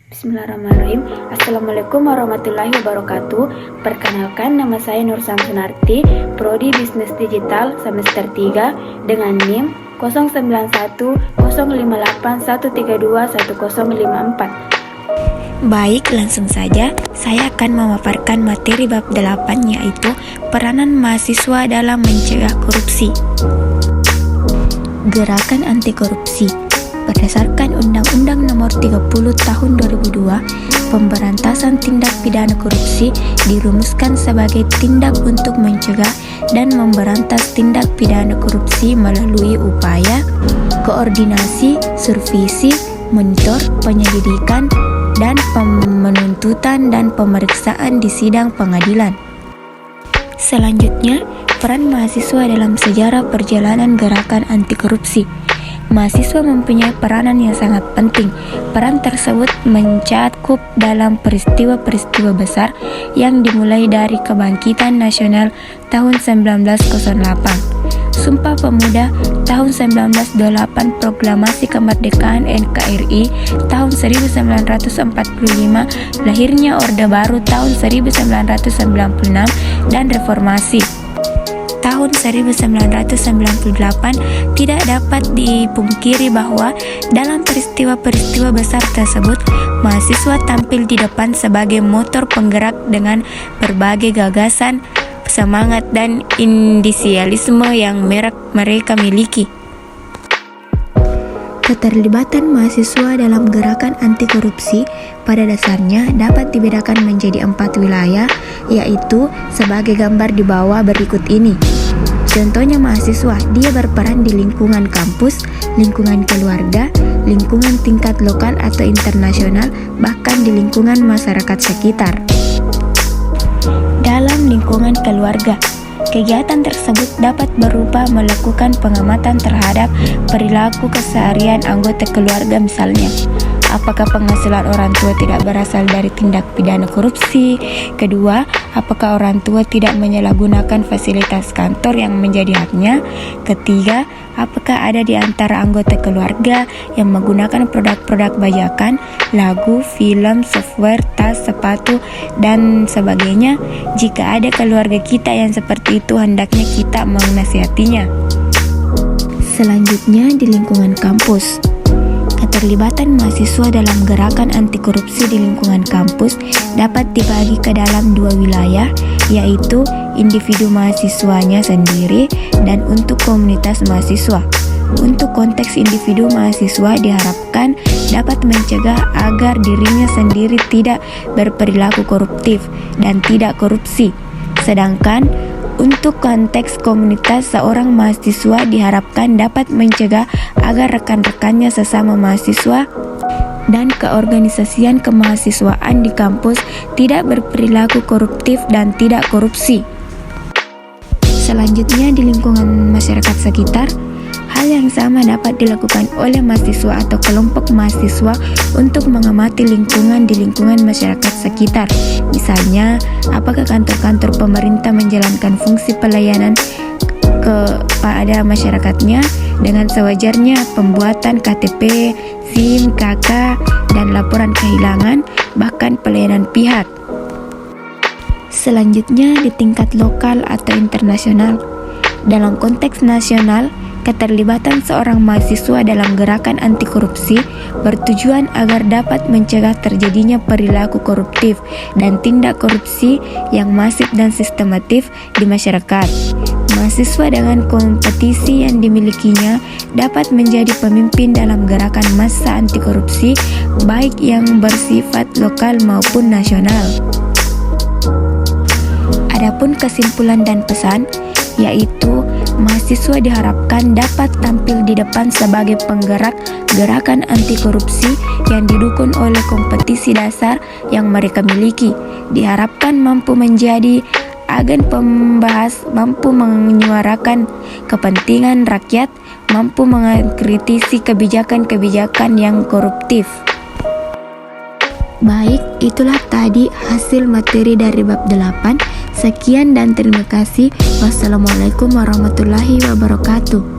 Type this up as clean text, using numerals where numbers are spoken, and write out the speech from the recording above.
Bismillahirrahmanirrahim. Assalamualaikum warahmatullahi wabarakatuh. Perkenalkan, nama saya Nur Samsunarti, Prodi Bisnis Digital semester 3 dengan NIM 091058132104. Baik, langsung saja saya akan memaparkan materi bab 8, yaitu peranan mahasiswa dalam mencegah korupsi. Gerakan anti korupsi. Berdasarkan Undang-Undang Nomor 30 Tahun 2002, pemberantasan tindak pidana korupsi dirumuskan sebagai tindak untuk mencegah dan memberantas tindak pidana korupsi melalui upaya koordinasi, supervisi, monitor, penyelidikan, dan penuntutan dan pemeriksaan di sidang pengadilan. Selanjutnya, peran mahasiswa dalam sejarah perjalanan gerakan anti korupsi. Mahasiswa mempunyai peranan yang sangat penting. Peran tersebut mencakup dalam peristiwa-peristiwa besar yang dimulai dari Kebangkitan Nasional tahun 1908, Sumpah Pemuda tahun 1928, Proklamasi Kemerdekaan NKRI tahun 1945, lahirnya Orde Baru tahun 1996, dan Reformasi tahun 1998. Tidak dapat dipungkiri bahwa dalam peristiwa-peristiwa besar tersebut, mahasiswa tampil di depan sebagai motor penggerak dengan berbagai gagasan, semangat, dan idealisme yang mereka miliki. Keterlibatan mahasiswa dalam gerakan anti korupsi pada dasarnya dapat dibedakan menjadi 4 wilayah, yaitu sebagai gambar di bawah berikut ini. Contohnya mahasiswa, dia berperan di lingkungan kampus, lingkungan keluarga, lingkungan tingkat lokal atau internasional, bahkan di lingkungan masyarakat sekitar. Dalam lingkungan keluarga, kegiatan tersebut dapat berupa melakukan pengamatan terhadap perilaku keseharian anggota keluarga, misalnya apakah penghasilan orang tua tidak berasal dari tindak pidana korupsi. Kedua, apakah orang tua tidak menyalahgunakan fasilitas kantor yang menjadi haknya. Ketiga, apakah ada di antara anggota keluarga yang menggunakan produk-produk bajakan, lagu, film, software, tas, sepatu, dan sebagainya. Jika ada keluarga kita yang seperti itu, hendaknya kita menasihatinya. Selanjutnya, di lingkungan kampus. Keterlibatan mahasiswa dalam gerakan anti korupsi di lingkungan kampus dapat dibagi ke dalam 2 wilayah, yaitu individu mahasiswanya sendiri dan untuk komunitas mahasiswa. Untuk konteks individu mahasiswa diharapkan dapat mencegah agar dirinya sendiri tidak berperilaku koruptif dan tidak korupsi. Sedangkan untuk konteks komunitas, seorang mahasiswa diharapkan dapat mencegah agar rekan-rekannya sesama mahasiswa dan keorganisasian kemahasiswaan di kampus tidak berperilaku koruptif dan tidak korupsi. Selanjutnya, di lingkungan masyarakat sekitar, hal yang sama dapat dilakukan oleh mahasiswa atau kelompok mahasiswa untuk mengamati lingkungan di lingkungan masyarakat sekitar. Misalnya, apakah kantor-kantor pemerintah menjalankan fungsi pelayanan kepada masyarakatnya dengan sewajarnya, pembuatan KTP, SIM, KK, dan laporan kehilangan, bahkan pelayanan pihak. Selanjutnya, di tingkat lokal atau internasional. Dalam konteks nasional, keterlibatan seorang mahasiswa dalam gerakan anti korupsi bertujuan agar dapat mencegah terjadinya perilaku koruptif dan tindak korupsi yang masif dan sistematif di masyarakat. Mahasiswa dengan kompetisi yang dimilikinya dapat menjadi pemimpin dalam gerakan massa anti korupsi, baik yang bersifat lokal maupun nasional. Adapun kesimpulan dan pesan, yaitu mahasiswa diharapkan dapat tampil di depan sebagai penggerak gerakan anti korupsi yang didukung oleh kompetisi dasar yang mereka miliki. Diharapkan mampu menjadi agen pembahas, mampu menyuarakan kepentingan rakyat, mampu mengkritisi kebijakan-kebijakan yang koruptif. Baik, itulah tadi hasil materi dari bab 8. Sekian dan terima kasih. Wassalamualaikum warahmatullahi wabarakatuh.